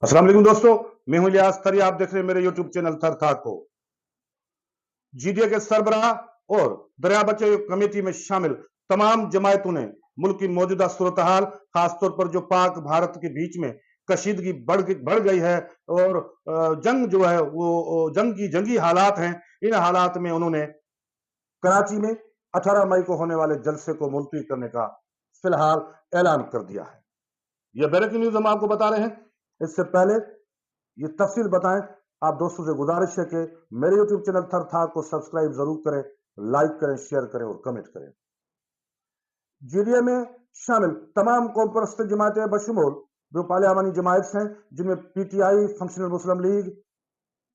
अस्सलाम वालेकुम दोस्तों, मैं हूं इलियास थरी। आप देख रहे हैं मेरे यूट्यूब चैनल थर था को। जीडीए के सरबराह और दरिया बचाओ कमेटी में शामिल तमाम जमायतों ने मुल्क की मौजूदा सूरत हाल, खासतौर पर जो पाक भारत के बीच में कशीदगी बढ़ गई है और जंग जो है वो जंगी हालात हैं, इन हालात में उन्होंने कराची में 18 मई को होने वाले जलसे को मुलतवी करने का फिलहाल ऐलान कर दिया है। यह ब्रेकिंग न्यूज हम आपको बता रहे हैं। इससे पहले ये तफसील बताएं, आप दोस्तों से गुजारिश है कि मेरे यूट्यूब चैनल थर था को सब्सक्राइब जरूर करें, लाइक करें, शेयर करें और कमेंट करें। जीडीए में शामिल तमाम कौम परस्त जमातें बशमूल जो पार्लियामानी जमायत हैं, जिनमें पीटीआई, फंक्शनल मुस्लिम लीग,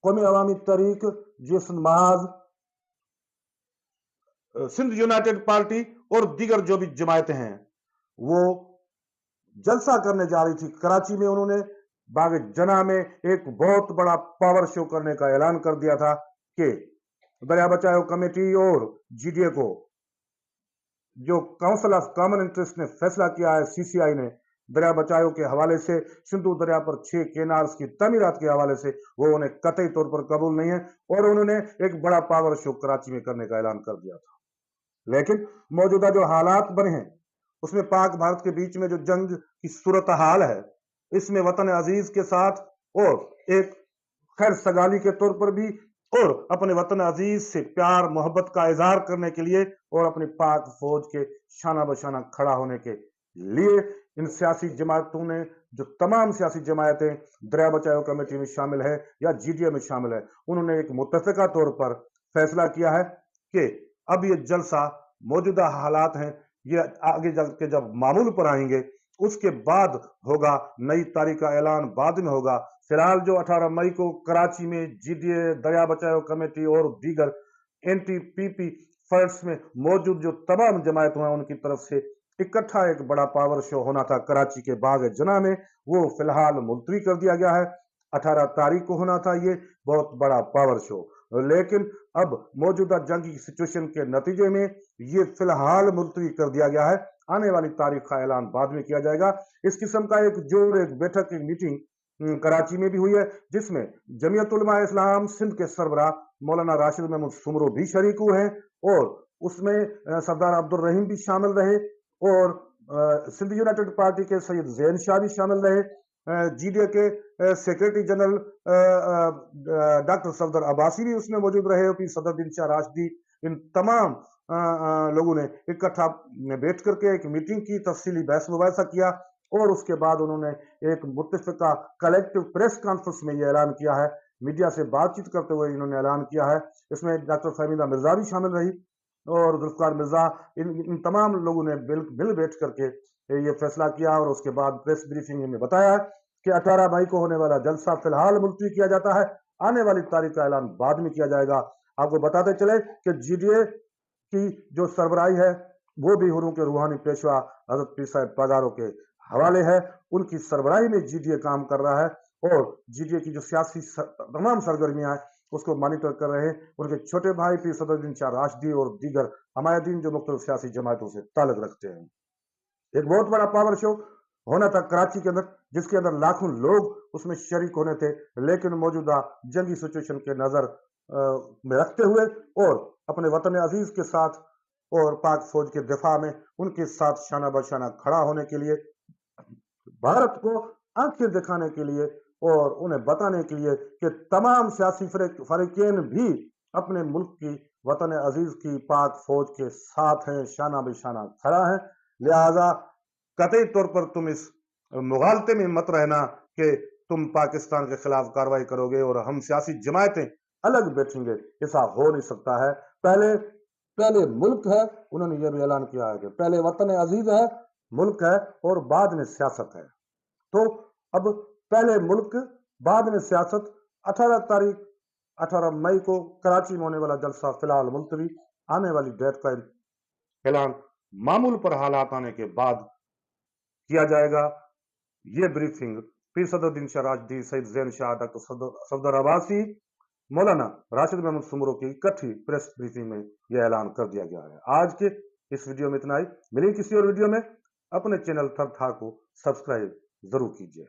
कौमी अवामी तहरीक, जेसन महाज, सिंध यूनाइटेड पार्टी और दीगर जो भी जमायतें हैं, वो जलसा करने जा रही थी कराची में। उन्होंने बाग जना में एक बहुत बड़ा पावर शो करने का ऐलान कर दिया था कि दरिया बचाओ कमेटी और जीडीए को जो काउंसिल ऑफ कॉमन इंटरेस्ट ने फैसला किया है, सीसीआई ने दरिया बचाओ के हवाले से सिंधु दरिया पर 6 केनाल्स की तमीरात के हवाले से, वो उन्हें कतई तौर पर कबूल नहीं है और उन्होंने एक बड़ा पावर शो कराची में करने का ऐलान कर दिया था। लेकिन मौजूदा जो हालात बने हैं उसमें पाक भारत के बीच में जो जंग की सूरत हाल है, इसमें वतन अजीज के साथ और एक खैर सगाली के तौर पर भी और अपने वतन अजीज से प्यार मोहब्बत का इजहार करने के लिए और अपनी पाक फौज के शाना बशाना खड़ा होने के लिए इन सियासी जमातों ने, जो तमाम सियासी जमायतें दरिया बचाओ कमेटी में शामिल है या जीडीए में शामिल है, उन्होंने एक मुत्तफिका तौर पर फैसला किया है कि अब ये जलसा मौजूदा हालात हैं, ये आगे चल के जब मामूल पर आएंगे उसके बाद होगा, नई तारीख का ऐलान बाद में होगा। फिलहाल जो 18 मई को कराची में जीडीए, दरिया बचाओ कमेटी और दीगर एनटीपीपी फंड्स में मौजूद जो तमाम जमायतें हैं उनकी तरफ से इकट्ठा एक बड़ा पावर शो होना था कराची के बाग जना में, वो फिलहाल मुलतवी कर दिया गया है। 18 तारीख को होना था ये बहुत बड़ा पावर शो, लेकिन अब मौजूदा जंगी सिचुएशन के नतीजे में ये फिलहाल मुलतवी कर दिया गया है। आने वाली तारीख का ऐलान बाद में किया जाएगा। इस किस्म का एक बैठक, एक मीटिंग कराची में भी हुई है, जिसमें जमीयत उलमा इस्लाम सिंध के सरबराह मौलाना राशिद महमूद सुमरो भी शरीक हुए हैं और उसमें सरदार अब्दुल रहीम भी शामिल रहे और सिंध यूनाइटेड पार्टी के सैयद जैन शाह भी शामिल रहे। जीडीए के secretary general doctor Safdar Abbasi भी उसमें मौजूद रहे, फिर सदरुद्दीन शाह राशिदी। इन तमाम लोगों ने इकट्ठा बैठ करके एक मीटिंग की, तफसीली बहस मुबाहिसा किया और उसके बाद उन्होंने एक मुत्तफिका कलेक्टिव प्रेस कॉन्फ्रेंस में यह ऐलान किया है। मीडिया से बातचीत करते हुए इन्होंने ऐलान किया है। इसमें डॉक्टर फहमीदा मिर्जा भी शामिल रही और जुल्फकार मिर्जा, इन तमाम लोगों ने मिल बैठ करके ये फैसला किया और उसके बाद प्रेस ब्रीफिंग में बताया कि 18 मई को होने वाला जलसा फिलहाल मुलतवी किया जाता है, आने वाली तारीख का ऐलान बाद में किया जाएगा। आपको बताते चले कि जीडीए की जो सरबराही है वो भी हुरों के रूहानी पेशवा हजरत पीर साहब पगारों के हवाले है। उनकी सरबराही में जीडीए काम कर रहा है और जीडीए की जो सियासी तमाम सरगर्मियां हैं उसको मॉनिटर कर रहे हैं उनके छोटे भाई पीर सदरुद्दीन शाह राशिदी और दीगर हमायदीन जो मुख्तलिफ सियासी जमातों से ताल्लुक रखते हैं। एक बहुत बड़ा पावर शो होना था कराची के अंदर, जिसके अंदर लाखों लोग उसमें शरीक होने थे, लेकिन मौजूदा जंगी सिचुएशन के नजर में रखते हुए और अपने वतन अजीज के साथ और पाक फौज के दिफा में उनके साथ शाना बशाना खड़ा होने के लिए, भारत को आंखें दिखाने के लिए और उन्हें बताने के लिए कि तमाम सियासी फरीकेन भी अपने मुल्क की, वतन अजीज की, पाक फौज के साथ हैं, शाना बशाना खड़ा है। लिहाजा कतई तौर पर तुम इस मुगालते में मत रहना कि तुम पाकिस्तान के खिलाफ कार्रवाई करोगे और हम सियासी जमायतें अलग बैठेंगे, ऐसा हो नहीं सकता है। पहले पहले मुल्क है, उन्होंने यह भी ऐलान किया है कि पहले वतन अजीज है, मुल्क है और बाद में सियासत है। तो अब पहले मुल्क बाद में सियासत। 18 मई को कराची में होने वाला जलसा फिलहाल मुलतवी, आने वाली डेट का ऐलान मामूल पर हालात आने के बाद किया जाएगा। ये ब्रीफिंग पीर सदरुद्दीन शाह राशिदी, सैयद जैन शाह, डॉक्टर सफदर अब्बासी, मौलाना राशिद महमूद सुमरो की इकट्ठी प्रेस ब्रीफिंग में यह ऐलान कर दिया गया है। आज के इस वीडियो में इतना ही। मिलेंगे किसी और वीडियो में। अपने चैनल थर था को सब्सक्राइब जरूर कीजिए।